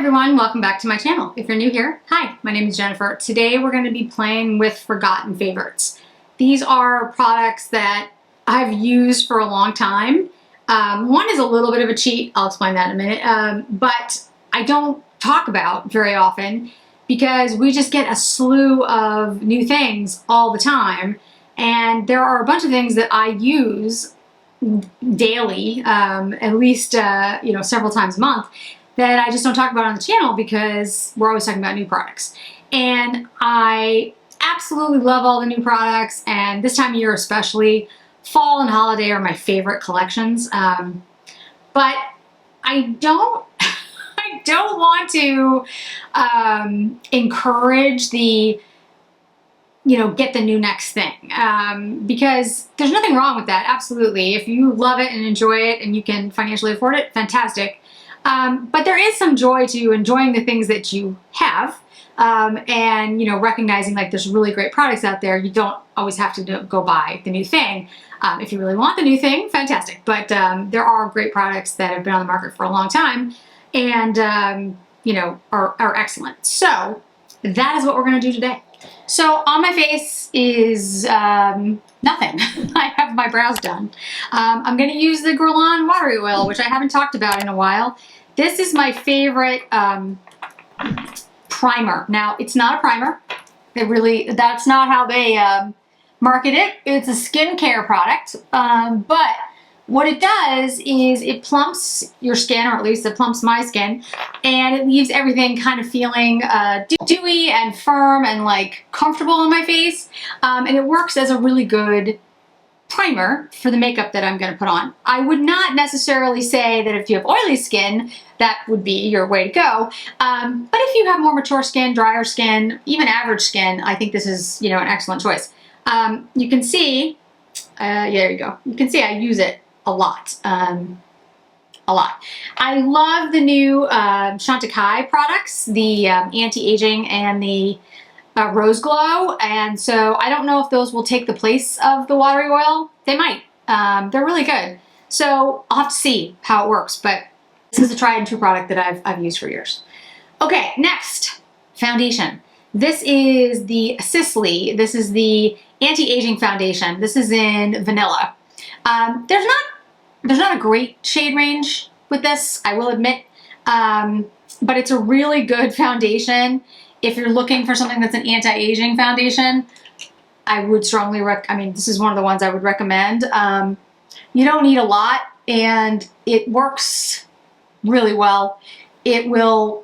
everyone, welcome back to my channel. If you're new here, hi, my name is Jennifer. Today we're going to be playing with forgotten favorites. These are products that I've used for a long time. One is a little bit of a cheat, I'll explain that in a minute, but I don't talk about very often because we just get a slew of new things all the time, and there are a bunch of things that I use daily, at least several times a month, that I just don't talk about on the channel because we're always talking about new products. And I absolutely love all the new products, and this time of year especially, fall and holiday are my favorite collections. But I don't I don't want to encourage the get the new next thing, because there's nothing wrong with that. Absolutely, if you love it and enjoy it and you can financially afford it, fantastic. But there is some joy to enjoying the things that you have, and recognizing like there's really great products out there. You don't always have to go buy the new thing. If you really want the new thing, fantastic. But there are great products that have been on the market for a long time and are excellent. So that is what we're going to do today. So on my face is nothing. I have my brows done. I'm going to use the Guerlain watery oil, which I haven't talked about in a while. This is my favorite primer. Now, it's not a primer. That's not how they market it. It's a skincare product. But what it does is it plumps your skin, or at least it plumps my skin, and it leaves everything kind of feeling dewy and firm and like comfortable on my face. And it works as a really good primer for the makeup that I'm going to put on. I would not necessarily say that if you have oily skin, that would be your way to go. But if you have more mature skin, drier skin, even average skin, I think this is, an excellent choice. You can see, there you go. You can see I use it a lot. I love the new Chantecaille products, the anti-aging and the Rose Glow, and so I don't know if those will take the place of the watery oil. They might. They're really good. So I'll have to see how it works, but this is a tried and true product that I've used for years. Okay, next, foundation. This is the Cicely. This is the anti-aging foundation. This is in vanilla. There's not a great shade range with this, I will admit, but it's a really good foundation. If you're looking for something that's an anti-aging foundation, I would strongly this is one of the ones I would recommend. You don't need a lot, and it works really well. It will,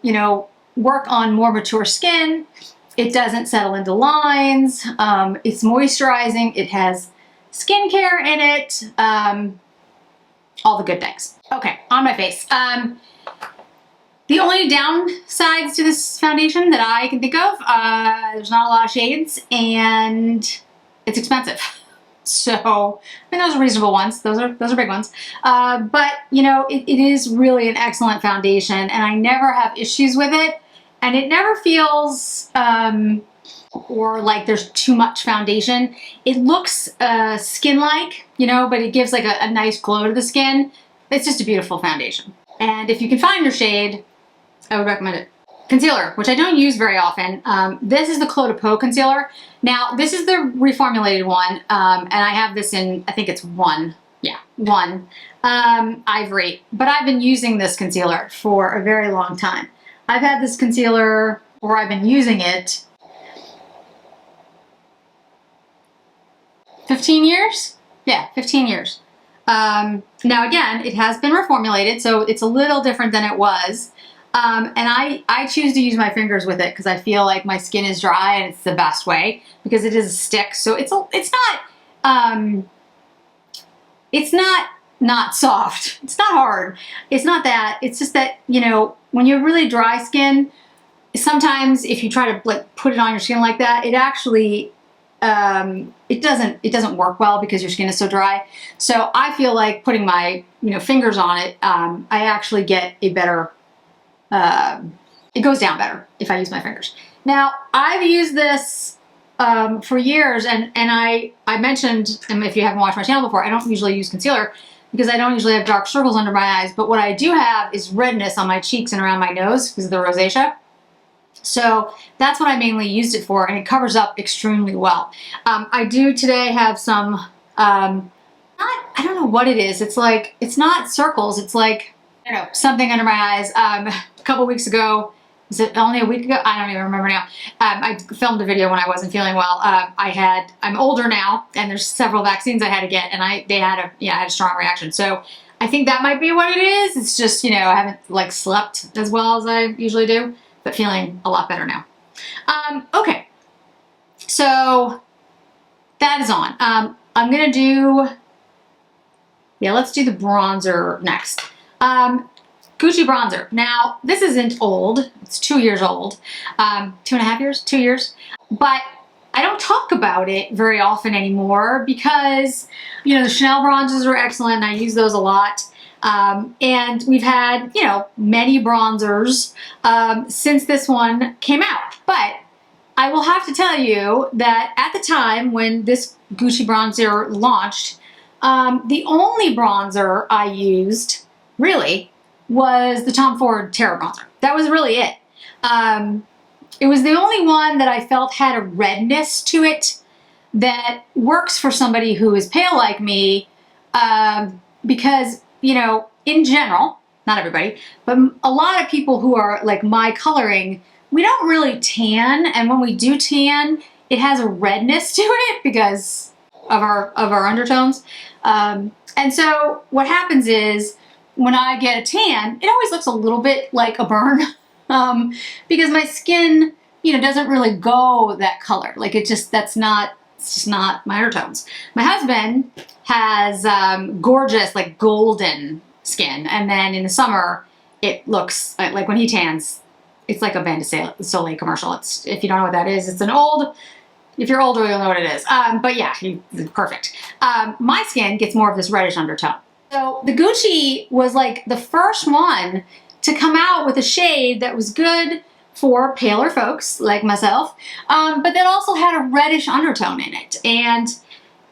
work on more mature skin. It doesn't settle into lines. It's moisturizing. It has skincare in it. All the good things. Okay, on my face. The only downsides to this foundation that I can think of, there's not a lot of shades, and it's expensive. So, those are reasonable ones. Those are big ones. But, it is really an excellent foundation, and I never have issues with it, and it never feels or like there's too much foundation. It looks skin-like, but it gives like a nice glow to the skin. It's just a beautiful foundation. And if you can find your shade, I would recommend it. Concealer, which I don't use very often. This is the Clos de Peau concealer. Now, this is the reformulated one, and I have this in, I think it's one Ivory. But I've been using this concealer for a very long time. I've had this concealer, or I've been using it 15 years? Yeah, 15 years. Now again, it has been reformulated, so it's a little different than it was. And I choose to use my fingers with it because I feel like my skin is dry, and it's the best way because it is a stick. So it's not soft. It's not hard. It's not that. It's just that, when you're really dry skin, sometimes if you try to like put it on your skin like that, it actually it doesn't work well because your skin is so dry. So I feel like putting my fingers on it, I actually get a better, it goes down better if I use my fingers. Now, I've used this for years, and I mentioned, and if you haven't watched my channel before, I don't usually use concealer, because I don't usually have dark circles under my eyes, but what I do have is redness on my cheeks and around my nose because of the rosacea. So that's what I mainly used it for, and it covers up extremely well. I do today have some, I don't know what it is. It's like, it's not circles. It's like, I don't know, something under my eyes. A couple weeks ago, was it only a week ago? I don't even remember now. I filmed a video when I wasn't feeling well. I'm older now, and there's several vaccines I had to get, and I had a strong reaction. So I think that might be what it is. It's just, I haven't like slept as well as I usually do, but feeling a lot better now. Okay, so that is on. I'm gonna do, let's do the bronzer next. Gucci bronzer. Now, this isn't old. It's 2 years old. 2.5 years? 2 years. But I don't talk about it very often anymore because, the Chanel bronzers are excellent and I use those a lot. And we've had, many bronzers since this one came out. But I will have to tell you that at the time when this Gucci bronzer launched, the only bronzer I used, really, was the Tom Ford Terra Bronzer. That was really it. It was the only one that I felt had a redness to it that works for somebody who is pale like me, because, in general, not everybody, but a lot of people who are like my coloring, we don't really tan, and when we do tan, it has a redness to it because of our undertones. And so what happens is, when I get a tan, it always looks a little bit like a burn because my skin, doesn't really go that color. Like it's just not my undertones. My husband has gorgeous, like golden skin. And then in the summer, it looks like when he tans, it's like a Bain de Soleil commercial. If you don't know what that is, if you're older, you'll know what it is. But yeah, perfect. My skin gets more of this reddish undertone. So the Gucci was like the first one to come out with a shade that was good for paler folks like myself, but that also had a reddish undertone in it. And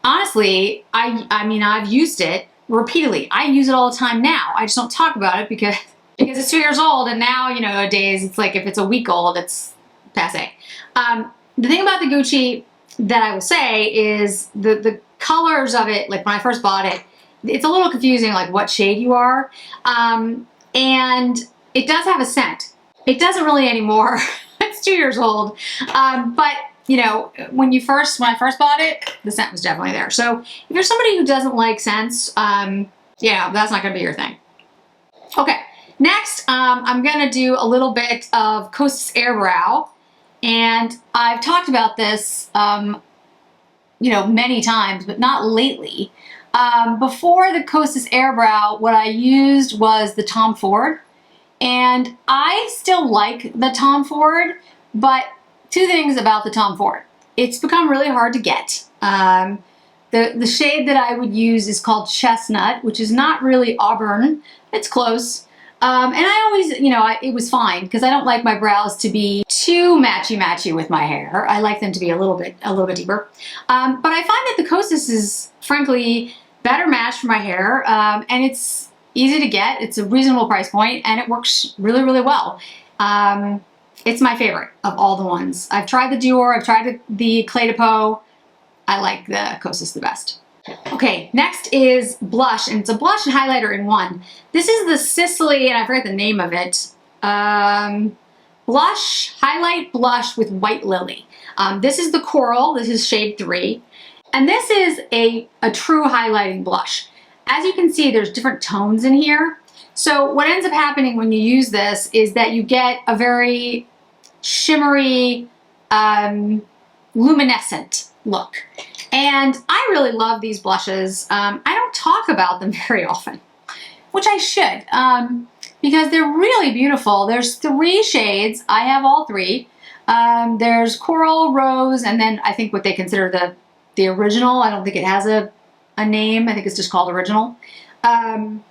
honestly, I've used it repeatedly. I use it all the time now. I just don't talk about it because it's 2 years old, and now, nowadays, it's like if it's a week old, it's passé. The thing about the Gucci that I will say is the colors of it, like when I first bought it, it's a little confusing, like what shade you are. And it does have a scent. It doesn't really anymore. It's 2 years old. But when I first bought it, the scent was definitely there. So if you're somebody who doesn't like scents, that's not gonna be your thing. Okay, next, I'm gonna do a little bit of Kosas Airbrow. And I've talked about this, many times, but not lately. Before the Kosas Airbrow, what I used was the Tom Ford, and I still like the Tom Ford, but two things about the Tom Ford. It's become really hard to get. The shade that I would use is called Chestnut, which is not really auburn. It's close. And I always, it was fine because I don't like my brows to be too matchy-matchy with my hair. I like them to be a little bit deeper. But I find that the Kosas is, frankly, better match for my hair, and it's easy to get. It's a reasonable price point, and it works really, really well. It's my favorite of all the ones. I've tried the Dior, I've tried the Clé de Peau. I like the Kosas the best. Okay, next is blush, and it's a blush and highlighter in one. This is the Cicely, and I forget the name of it. Highlight blush with White Lily. This is the Coral, this is shade 3. And this is a true highlighting blush. As you can see, there's different tones in here. So what ends up happening when you use this is that you get a very shimmery, luminescent look. And I really love these blushes. I don't talk about them very often, which I should, because they're really beautiful. There's 3 shades. I have all 3. There's Coral, Rose, and then I think what they consider the original. I don't think it has a name. I think it's just called Original. And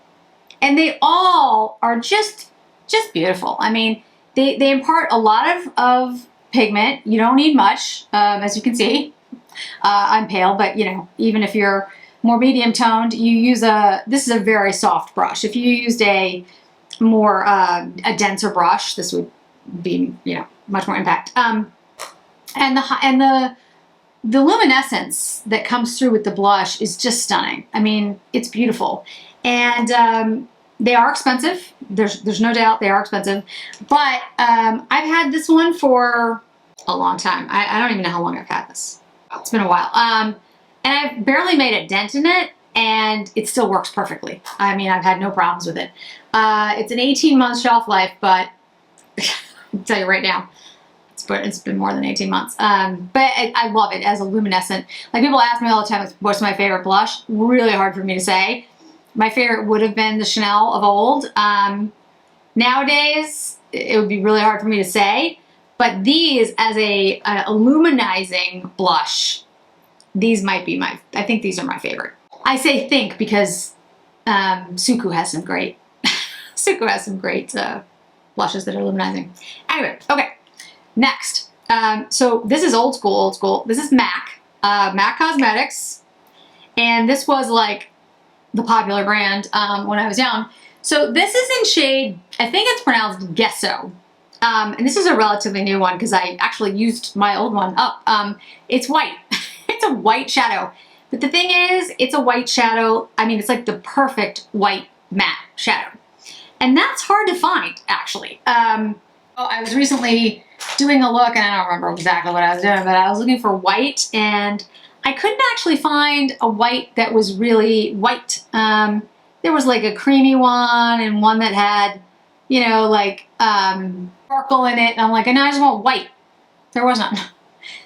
they all are just beautiful. I mean, they impart a lot of pigment. You don't need much, as you can see. I'm pale, but even if you're more medium toned, you use this is a very soft brush. If you used a more, a denser brush, this would be, you know, much more impact. And the luminescence that comes through with the blush is just stunning. I mean, it's beautiful. And they are expensive. There's no doubt they are expensive. But I've had this one for a long time. I don't even know how long I've had this. It's been a while. And I've barely made a dent in it, and it still works perfectly. I mean, I've had no problems with it. It's an 18-month shelf life, but I'll tell you right now, it's been more than 18 months. But I love it as a luminescent. Like, people ask me all the time, what's my favorite blush? Really hard for me to say. My favorite would have been the Chanel of old. Nowadays, it would be really hard for me to say. But these, as a luminizing blush, these might be I think these are my favorite. I say think because Suku has some great, Suku has some great blushes that are luminizing. Anyway, okay, next. So this is old school, old school. This is MAC, MAC Cosmetics. And this was like the popular brand when I was young. So this is in shade, I think it's pronounced Gesso. And this is a relatively new one because I actually used my old one up. It's white. It's a white shadow. But the thing is, it's a white shadow. I mean, it's like the perfect white matte shadow. And that's hard to find, actually. I was recently doing a look, and I don't remember exactly what I was doing, but I was looking for white, and I couldn't actually find a white that was really white. There was like a creamy one and one that had, you know, like sparkle in it. And I'm like, no, I just want white. There was none.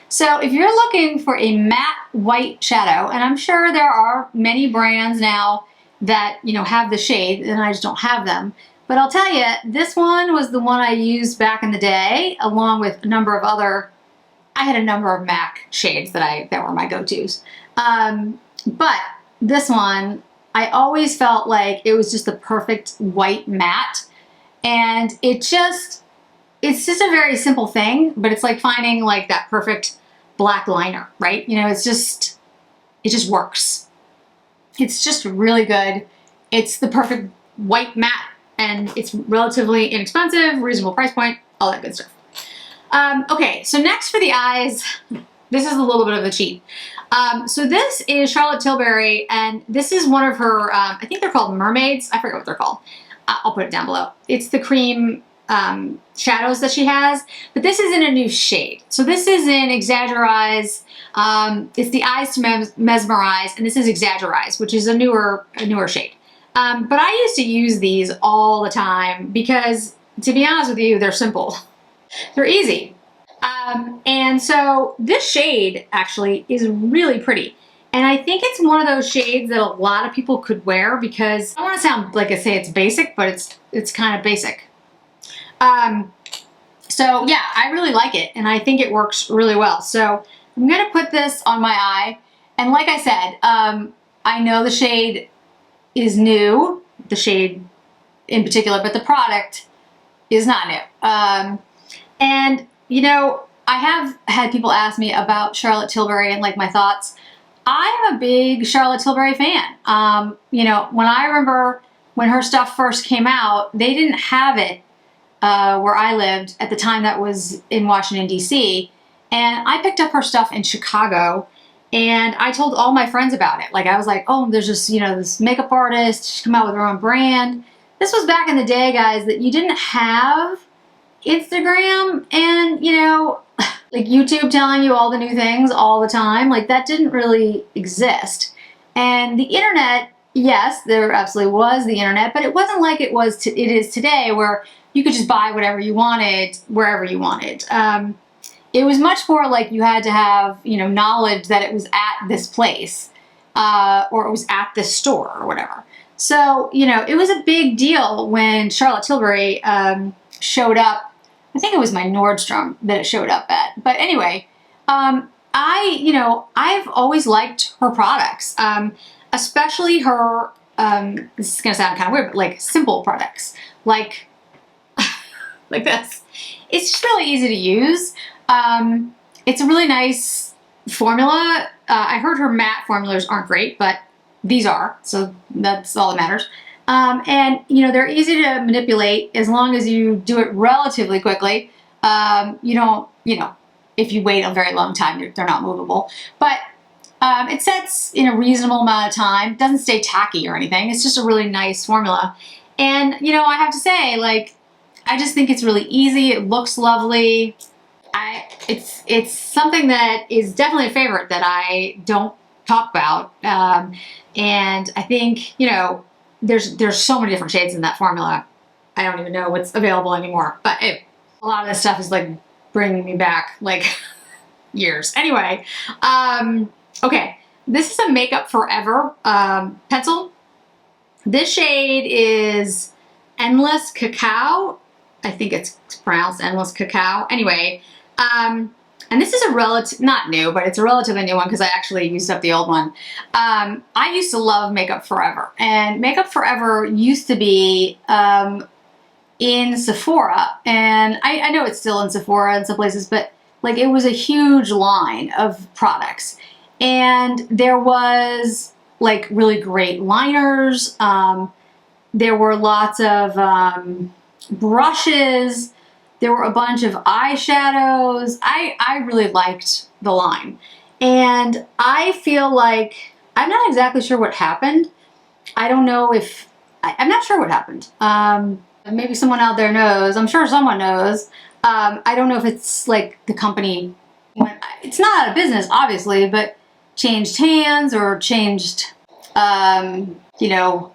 So if you're looking for a matte white shadow, and I'm sure there are many brands now that, you know, have the shade, and I just don't have them. But I'll tell you, this one was the one I used back in the day, along with a number of other, I had a number of MAC shades that were my go-tos. But this one, I always felt like it was just the perfect white matte. And it's just a very simple thing, but it's like finding like that perfect black liner, right? You know, it just works. It's just really good. It's the perfect white matte, and it's relatively inexpensive, reasonable price point, all that good stuff. Okay, so next for the eyes, this is a little bit of a cheat. So this is Charlotte Tilbury, and this is one of her, I think they're called mermaids. I forget what they're called. I'll put it down below. It's the cream shadows that she has, but this is in a new shade. So this is in Exaggerize. It's the Eyes to Mesmerize, and this is Exaggerize, which is a newer shade. But I used to use these all the time because, to be honest with you, they're simple. They're easy. And so this shade actually is really pretty. And I think it's one of those shades that a lot of people could wear because I don't want to sound like I say it's basic, but it's kind of basic. So yeah, I really like it, and I think it works really well. So I'm going to put this on my eye. And like I said, I know the shade is new, the shade in particular, but the product is not new. And you know, I have had people ask me about Charlotte Tilbury and like my thoughts. I'm a big Charlotte Tilbury fan. You know, when I remember when her stuff first came out, they didn't have it where I lived at the time. That was in Washington, D.C. And I picked up her stuff in Chicago, and I told all my friends about it. Like, I was like, oh, there's just, you know, this makeup artist. She's come out with her own brand. This was back in the day, guys, that you didn't have Instagram and, you know, like YouTube telling you all the new things all the time. Like, that didn't really exist. And the internet, yes, there absolutely was the internet, but it wasn't like it is today, where you could just buy whatever you wanted wherever you wanted. It was much more like you had to have, you know, knowledge that it was at this place or it was at this store or whatever. So, you know, it was a big deal when Charlotte Tilbury showed up. I think it was my Nordstrom that it showed up at. But anyway, I've always liked her products, especially her, this is going to sound kind of weird, but like simple products, like this. It's just really easy to use. It's a really nice formula. I heard her matte formulas aren't great, but these are, so that's all that matters. And you know, they're easy to manipulate as long as you do it relatively quickly. You don't, you know, if you wait a very long time, they're not movable. But it sets in a reasonable amount of time. It doesn't stay tacky or anything. It's just a really nice formula. And you know, I have to say, like, I just think it's really easy. It looks lovely. It's something that is definitely a favorite that I don't talk about. And I think, you know, there's so many different shades in that formula. I don't even know what's available anymore. But a lot of this stuff is like bringing me back like years. Anyway, okay, this is a Makeup Forever pencil. This shade is Endless Cacao. I think it's pronounced Endless Cacao. Anyway, and this is a relative, not new, but it's a relatively new one because I actually used up the old one. I used to love Makeup Forever, and Makeup Forever used to be in Sephora, and I know it's still in Sephora in some places, but like it was a huge line of products, and there was like really great liners. There were lots of brushes. There were a bunch of eyeshadows. I really liked the line. And I feel like, I'm not exactly sure what happened. I don't know if, I'm not sure what happened. Maybe someone out there knows. I'm sure someone knows. I don't know if it's like the company went, it's not out of business, obviously, but changed hands or changed, you know,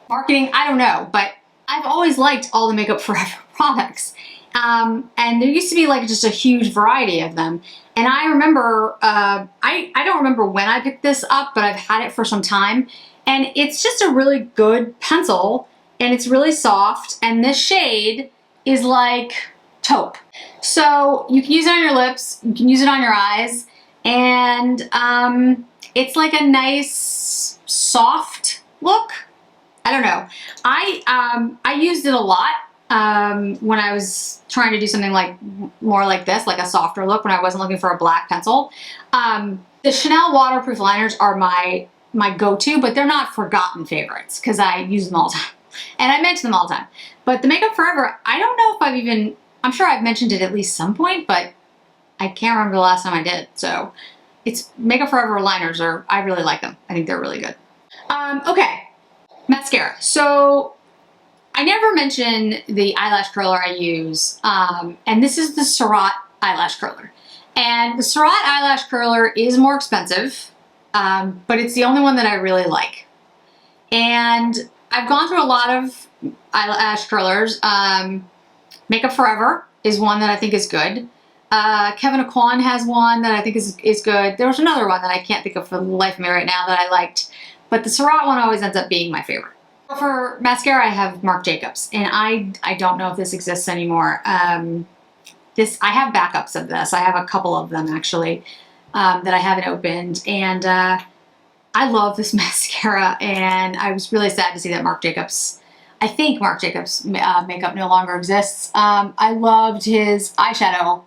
marketing. I don't know, but I've always liked all the Makeup Forever products. And there used to be like just a huge variety of them. And I remember, I don't remember when I picked this up, but I've had it for some time. And it's just a really good pencil, and it's really soft. And this shade is like taupe. So you can use it on your lips, you can use it on your eyes, and it's like a nice soft look. I don't know. I used it a lot when I was trying to do something like more like this, like a softer look, when I wasn't looking for a black pencil. The Chanel waterproof liners are my go-to, but they're not forgotten favorites because I use them all the time. And I mention them all the time. But the Makeup Forever, I don't know if I've even, I'm sure I've mentioned it at least some point, but I can't remember the last time I did. So it's Makeup Forever liners I really like them. I think they're really good. Okay. Mascara. So I never mention the eyelash curler I use, and this is the Surratt eyelash curler. And the Surratt eyelash curler is more expensive, but it's the only one that I really like. And I've gone through a lot of eyelash curlers. Makeup Forever is one that I think is good. Kevyn Aucoin has one that I think is good. There was another one that I can't think of for the life of me right now that I liked. But the Surratt one always ends up being my favorite. For mascara, I have Marc Jacobs, and I don't know if this exists anymore. I have backups of this. I have a couple of them actually that I haven't opened, and I love this mascara. And I was really sad to see that Marc Jacobs, I think Marc Jacobs makeup no longer exists. I loved his eyeshadow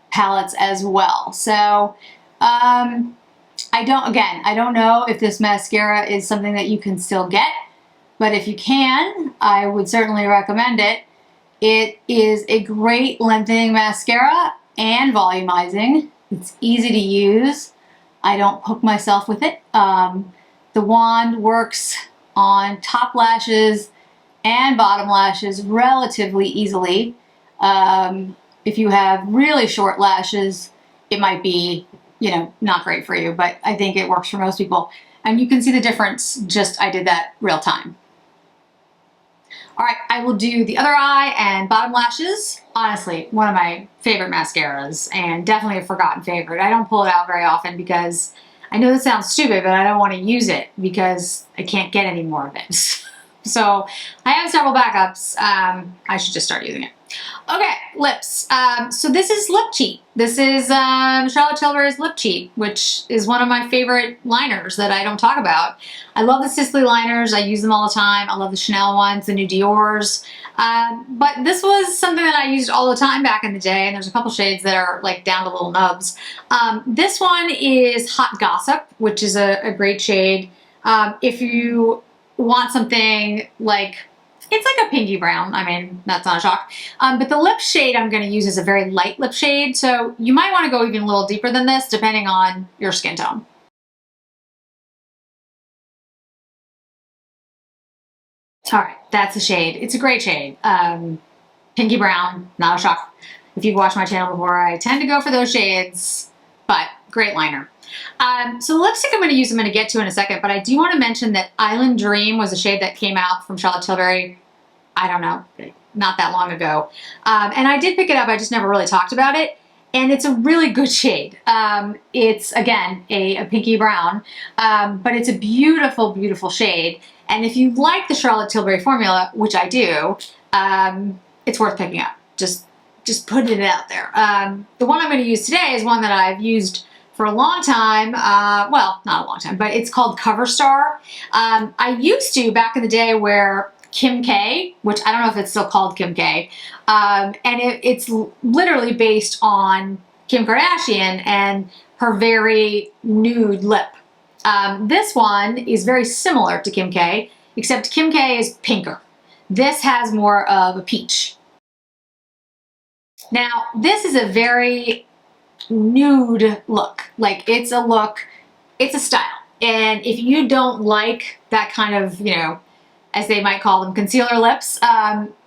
palettes as well. So. I don't know if this mascara is something that you can still get, but if you can, I would certainly recommend it. It is a great lengthening mascara and volumizing. It's easy to use. I don't poke myself with it. The wand works on top lashes and bottom lashes relatively easily. If you have really short lashes, it might be, you know, not great for you, but I think it works for most people. And you can see the difference, just I did that real time. All right, I will do the other eye and bottom lashes. Honestly, one of my favorite mascaras, and definitely a forgotten favorite. I don't pull it out very often because I know this sounds stupid, but I don't want to use it because I can't get any more of it. So I have several backups. I should just start using it. Okay, lips. So this is Lip Cheat. This is Charlotte Tilbury's Lip Cheat, which is one of my favorite liners that I don't talk about. I love the Cicely liners. I use them all the time. I love the Chanel ones, the new Dior's. But this was something that I used all the time back in the day, and there's a couple shades that are like down to little nubs. This one is Hot Gossip, which is a great shade. If you want something like, it's like a pinky brown. I mean, that's not a shock. But the lip shade I'm going to use is a very light lip shade. So you might want to go even a little deeper than this, depending on your skin tone. All right, that's the shade. It's a great shade. Pinky brown, not a shock. If you've watched my channel before, I tend to go for those shades, but great liner. So the lipstick I'm going to use, I'm going to get to in a second, but I do want to mention that Island Dream was a shade that came out from Charlotte Tilbury, I don't know, not that long ago. And I did pick it up, I just never really talked about it. And it's a really good shade. It's, again, a pinky brown, but it's a beautiful, beautiful shade. And if you like the Charlotte Tilbury formula, which I do, it's worth picking up. Just putting it out there. The one I'm going to use today is one that I've used for a long time. Well, not a long time, but it's called Cover Star. I used to, back in the day, wear Kim K, which I don't know if it's still called Kim K, and it's literally based on Kim Kardashian and her very nude lip. This one is very similar to Kim K, except Kim K is pinker. This has more of a peach. Now, this is a very nude look. Like, it's a look, it's a style. And if you don't like that kind of, you know, as they might call them, concealer lips,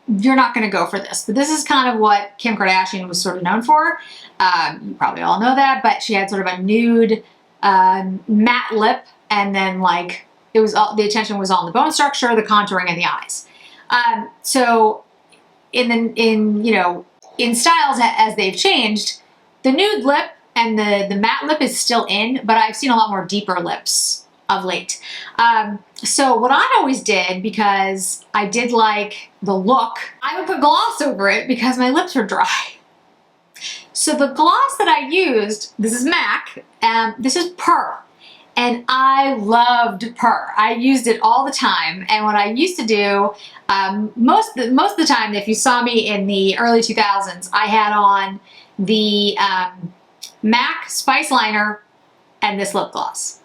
you're not going to go for this. But this is kind of what Kim Kardashian was sort of known for. You probably all know that, but she had sort of a nude matte lip, and then like it was all, the attention was on the bone structure, the contouring, and the eyes. So in styles as they've changed, the nude lip and the matte lip is still in, but I've seen a lot more deeper lips of late. So what I always did, because I did like the look, I would put gloss over it because my lips were dry. So the gloss that I used, this is MAC, this is Purr. And I loved Purr. I used it all the time. And what I used to do, most of the time, if you saw me in the early 2000s, I had on the MAC Spice Liner and this lip gloss.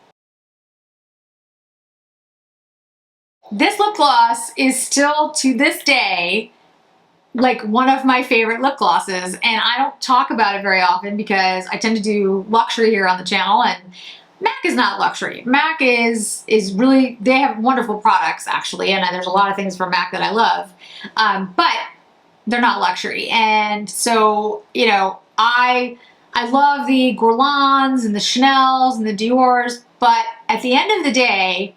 This lip gloss is still, to this day, like one of my favorite lip glosses. And I don't talk about it very often because I tend to do luxury here on the channel, and MAC is not luxury. MAC is really, they have wonderful products actually, and there's a lot of things from MAC that I love, but they're not luxury. And so, you know, I love the Guerlains and the Chanels and the Diors, but at the end of the day,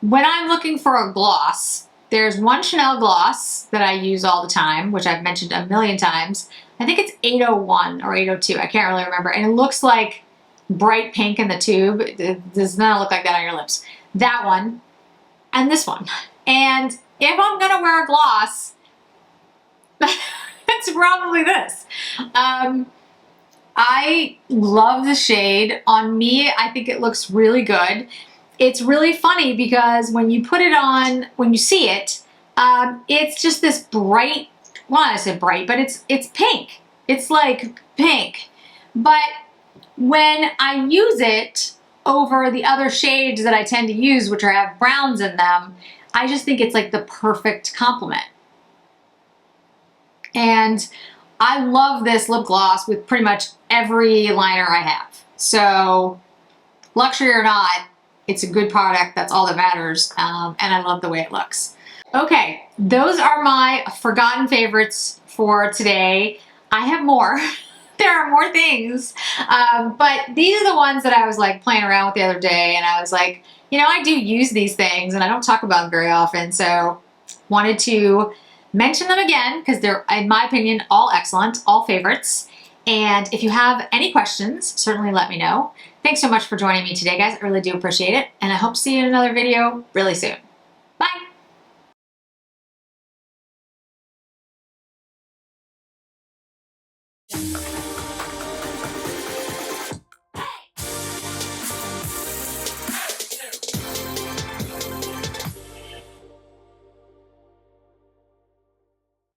when I'm looking for a gloss, there's one Chanel gloss that I use all the time, which I've mentioned a million times. I think it's 801 or 802, I can't really remember, and it looks like bright pink in the tube. It does not look like that on your lips. That one and this one. And if I'm gonna wear a gloss, it's probably this. I love the shade. On me, I think it looks really good. It's really funny because when you put it on, when you see it, it's just this bright, well, I said bright, but it's pink. It's like pink. But when I use it over the other shades that I tend to use, which have browns in them, I just think it's like the perfect complement. And I love this lip gloss with pretty much every liner I have. So luxury or not, it's a good product. That's all that matters. And I love the way it looks. Okay, those are my forgotten favorites for today. I have more. There are more things, but these are the ones that I was like playing around with the other day, and I was like, you know, I do use these things and I don't talk about them very often, so wanted to mention them again because they're, in my opinion, all excellent, all favorites. And if you have any questions, certainly let me know. Thanks so much for joining me today, guys. I really do appreciate it, and I hope to see you in another video really soon. Bye!